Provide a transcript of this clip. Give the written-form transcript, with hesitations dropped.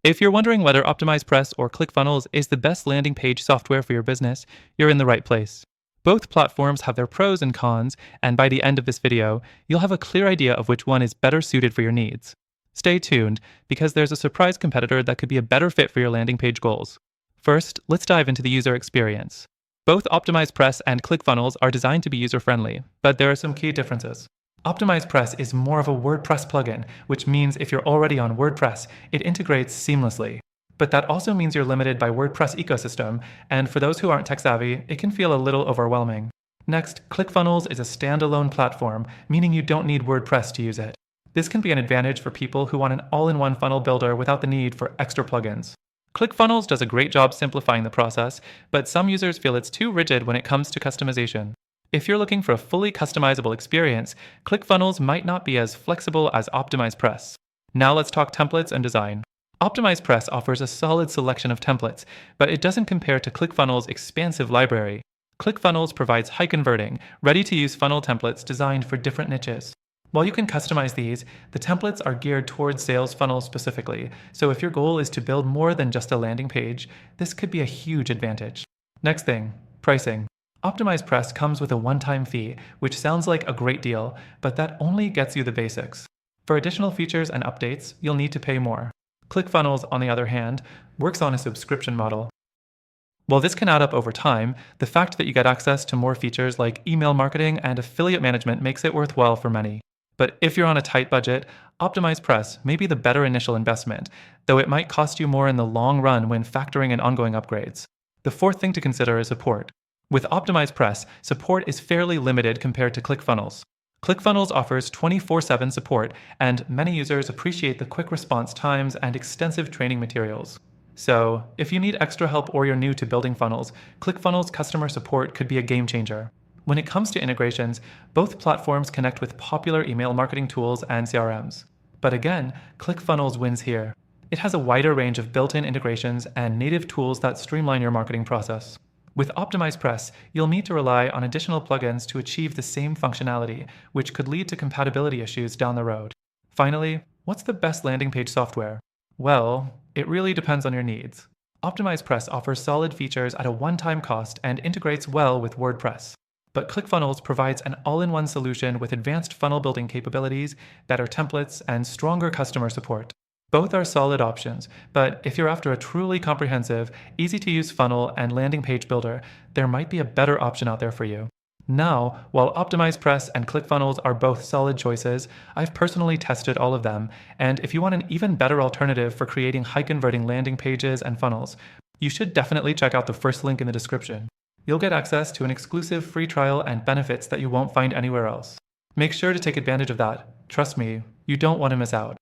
If you're wondering whether OptimizePress or ClickFunnels is the best landing page software for your business, you're in the right place. Both platforms have their pros and cons, and by the end of this video, you'll have a clear idea of which one is better suited for your needs. Stay tuned, because there's a surprise competitor that could be a better fit for your landing page goals. First, let's dive into the user experience. Both OptimizePress and ClickFunnels are designed to be user-friendly, but there are some key differences. OptimizePress is more of a WordPress plugin, which means if you're already on WordPress, it integrates seamlessly. But that also means you're limited by WordPress ecosystem, and for those who aren't tech-savvy, it can feel a little overwhelming. Next, ClickFunnels is a standalone platform, meaning you don't need WordPress to use it. This can be an advantage for people who want an all-in-one funnel builder without the need for extra plugins. ClickFunnels does a great job simplifying the process, but some users feel it's too rigid when it comes to customization. If you're looking for a fully customizable experience, ClickFunnels might not be as flexible as OptimizePress. Now let's talk templates and design. OptimizePress offers a solid selection of templates, but it doesn't compare to ClickFunnels' expansive library. ClickFunnels provides high-converting, ready-to-use funnel templates designed for different niches. While you can customize these, the templates are geared towards sales funnels specifically, so if your goal is to build more than just a landing page, this could be a huge advantage. Next thing, pricing. OptimizePress comes with a one-time fee, which sounds like a great deal, but that only gets you the basics. For additional features and updates, you'll need to pay more. ClickFunnels, on the other hand, works on a subscription model. While this can add up over time, the fact that you get access to more features like email marketing and affiliate management makes it worthwhile for many. But if you're on a tight budget, OptimizePress may be the better initial investment, though it might cost you more in the long run when factoring in ongoing upgrades. The fourth thing to consider is support. With OptimizePress, support is fairly limited compared to ClickFunnels. ClickFunnels offers 24/7 support, and many users appreciate the quick response times and extensive training materials. So, if you need extra help or you're new to building funnels, ClickFunnels customer support could be a game changer. When it comes to integrations, both platforms connect with popular email marketing tools and CRMs. But again, ClickFunnels wins here. It has a wider range of built-in integrations and native tools that streamline your marketing process. With OptimizePress, you'll need to rely on additional plugins to achieve the same functionality, which could lead to compatibility issues down the road. Finally, what's the best landing page software? Well, it really depends on your needs. OptimizePress offers solid features at a one-time cost and integrates well with WordPress. But ClickFunnels provides an all-in-one solution with advanced funnel building capabilities, better templates, and stronger customer support. Both are solid options, but if you're after a truly comprehensive, easy-to-use funnel and landing page builder, there might be a better option out there for you. Now, while OptimizePress and ClickFunnels are both solid choices, I've personally tested all of them, and if you want an even better alternative for creating high-converting landing pages and funnels, you should definitely check out the first link in the description. You'll get access to an exclusive free trial and benefits that you won't find anywhere else. Make sure to take advantage of that. Trust me, you don't want to miss out.